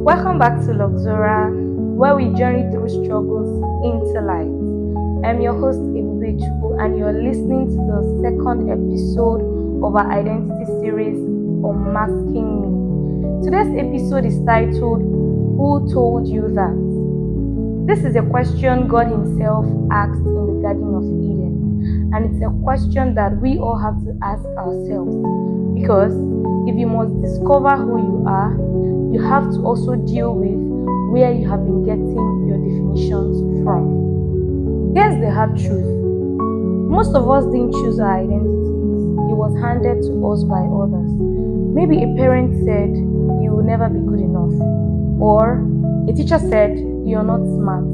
Welcome back to Luxora, where we journey through struggles into light. I'm your host, Ebube Chukwu, and you're listening to the second episode of our identity series, Unmasking Me. Today's episode is titled, Who Told You That? This is a question God Himself asked in the Garden of Eden, and it's a question that we all have to ask ourselves, because if you must discover who you are, you have to also deal with where you have been getting your definitions from. Here's the hard truth. Most of us didn't choose our identities. It was handed to us by others. Maybe a parent said, you will never be good enough. Or a teacher said, you're not smart.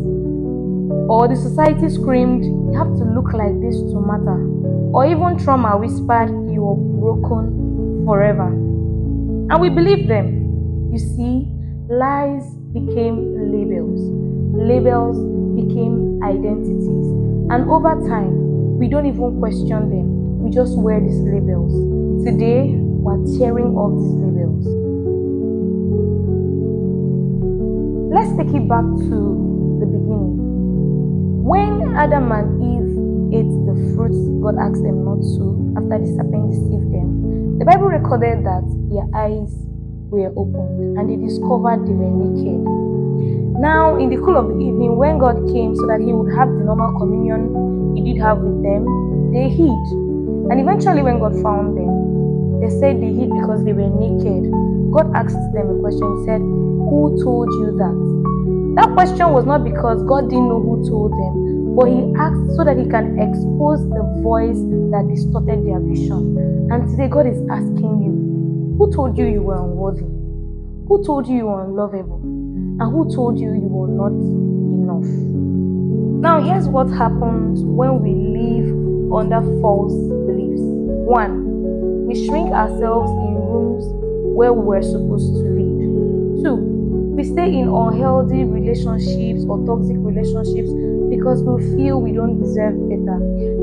Or the society screamed, you have to look like this to matter. Or even trauma whispered, you are broken forever. And we believed them. You see, lies became labels. Labels became identities. And over time, we don't even question them. We just wear these labels. Today, we're tearing off these labels. Let's take it back to the beginning. When Adam and Eve ate the fruits God asked them not to after the serpent deceived them, the Bible recorded that their eyes were opened and they discovered they were naked. Now, in the cool of the evening, when God came so that He would have the normal communion He did have with them, they hid. And eventually, when God found them, they said they hid because they were naked. God asked them a question. He said, Who told you that? That question was not because God didn't know who told them, but He asked so that He can expose the voice that distorted their vision. And today, God is asking you, who told you you were unworthy? Who told you you were unlovable? And who told you you were not enough? Now, here's what happens when we live under false beliefs. 1. We shrink ourselves in rooms where we were supposed to lead. 2. We stay in unhealthy relationships or toxic relationships because we feel we don't deserve better.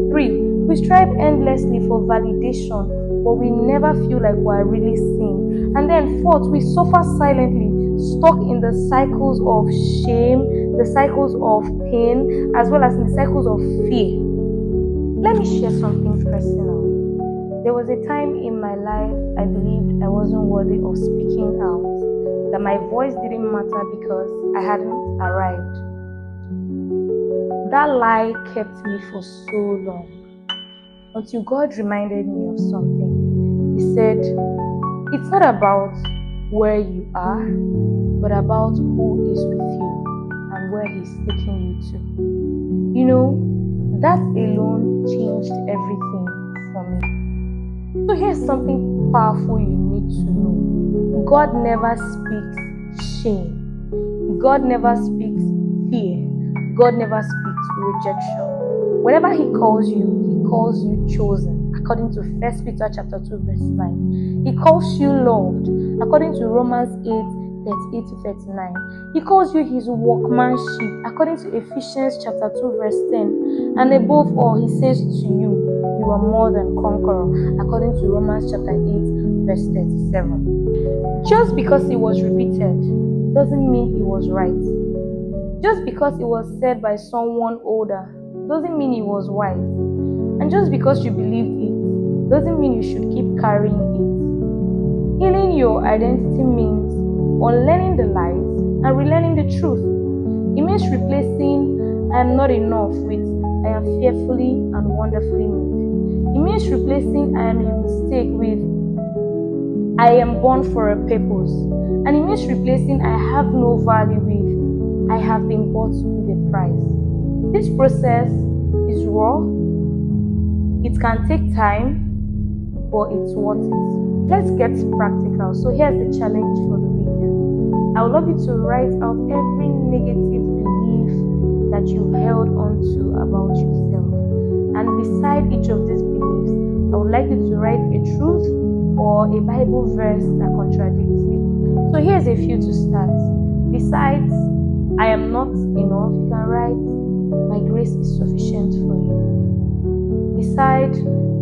3. We strive endlessly for validation, but we never feel like we're really seen. And then 4th, we suffer silently, stuck in the cycles of shame, the cycles of pain, as well as in the cycles of fear. Let me share something personal. There was a time in my life I believed I wasn't worthy of speaking out, that my voice didn't matter because I hadn't arrived. That lie kept me for so long, until God reminded me of something. He said, it's not about where you are, but about who is with you and where He's taking you to. You know, that alone changed everything for me. So here's something powerful you need to know. God never speaks shame. God never speaks fear. God never speaks rejection. Whenever He calls you chosen, according to 1 Peter chapter 2, verse 9. He calls you loved, according to Romans 8:38-39. He calls you His workmanship, according to Ephesians chapter 2, verse 10. And above all, He says to you, you are more than conqueror, according to Romans chapter 8, verse 37. Just because it was repeated doesn't mean it was right. Just because it was said by someone older doesn't mean it was wise. And just because you believed it doesn't mean you should keep carrying it. Healing your identity means unlearning the lies and relearning the truth. It means replacing I am not enough with I am fearfully and wonderfully made. It means replacing I am a mistake with I am born for a purpose. And it means replacing I have no value with I have been bought with a price. This process is raw. It can take time, but it's worth it. Let's get practical. So here's the challenge for the week. I would love you to write out every negative belief that you've held on to about yourself. And beside each of these beliefs, I would like you to write a truth or a Bible verse that contradicts it. So here's a few to start. Besides I am not enough, you can write, my grace is sufficient for you. Beside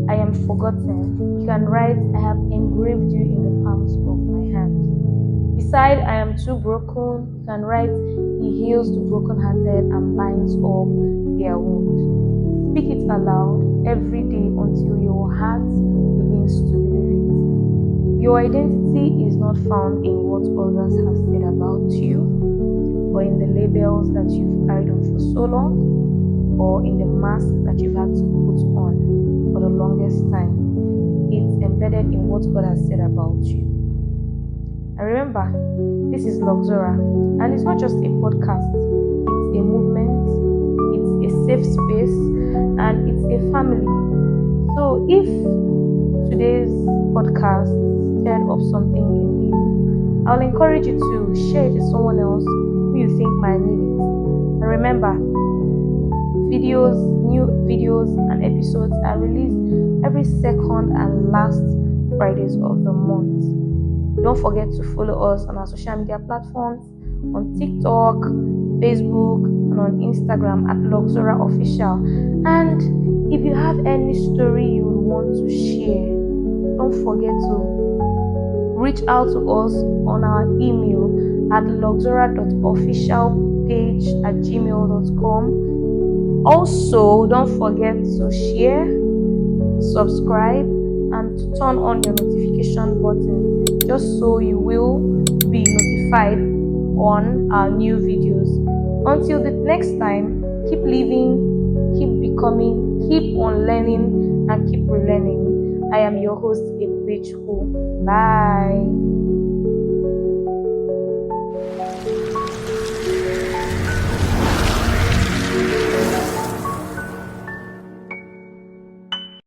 I am forgotten, you can write, I have engraved you in the palms of my hand. Beside I am too broken, you can write he heals the brokenhearted and binds up their wound. Speak it aloud every day until your heart begins to believe it. Your identity is not found in what others have said about you, or in the labels that you've carried on for so long, or in the mask that you've had to put on for the longest time. It's embedded in what God has said about you. And remember, this is Luxora, and it's not just a podcast, it's a movement, it's a safe space, and it's a family. So if today's podcast stirred up something in you, I'll encourage you to share it with someone else who you think might need it. And remember, new videos and episodes are released every second and last Fridays of the month. Don't forget to follow us on our social media platforms on TikTok, Facebook, and on Instagram at Luxora Official. And if you have any story you would want to share, don't forget to reach out to us on our email at luxora.officialpage@gmail.com. Also, don't forget to share, subscribe, and to turn on your notification button just so you will be notified on our new videos. Until the next time, keep living, keep becoming, keep on learning, and keep relearning. I am your host, Bye.